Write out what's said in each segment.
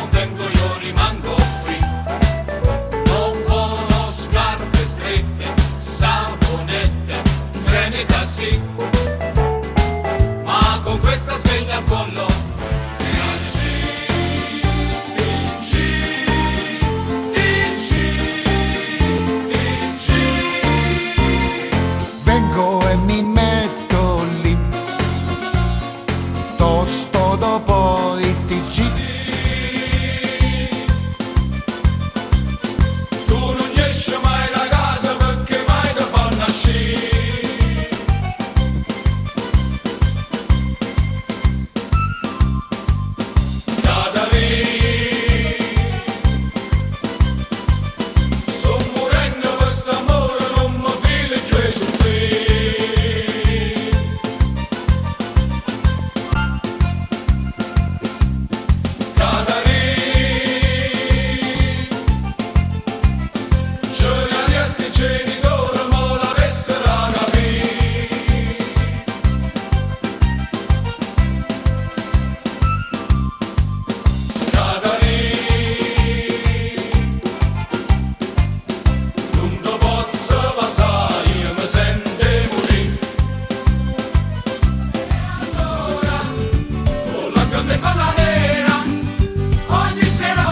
non vengo io rimango qui. Non voglio scarpe strette, saponette, treni tassi, ma con questa sveglia al collo vengo e mi metto lì, tosto dopo il TG. tu non esci mai da casa perché mai ti fanno uscire. Da lì sto morendo per st'amore, non mi filo più di soffrire. Da lì se gli altri genitori me l'avessero capito. Da lì non ti posso passare, io mi sento morire. Allora, con la grande e con la nera, ogni sera,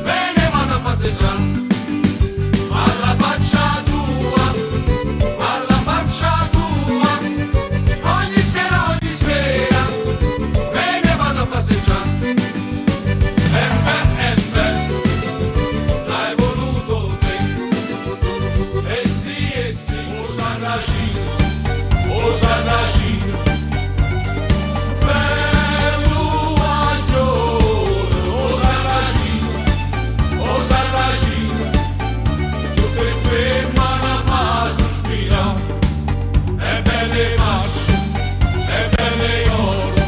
me ne vado a passeggiare. Alla faccia tua, ogni sera, me ne vado a passeggiare. E beh, l'hai voluto te. E sì, Osanacino, bello guaglione, Osanacino, tu che femmina fa sospirare, e belle facce, e belle ore,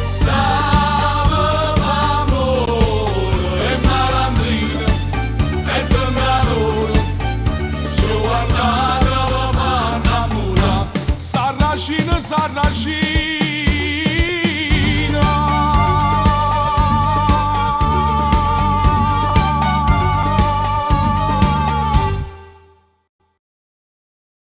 same amore, e malandrina, e bengalore, su guardata la fa innamorare. Sarracino,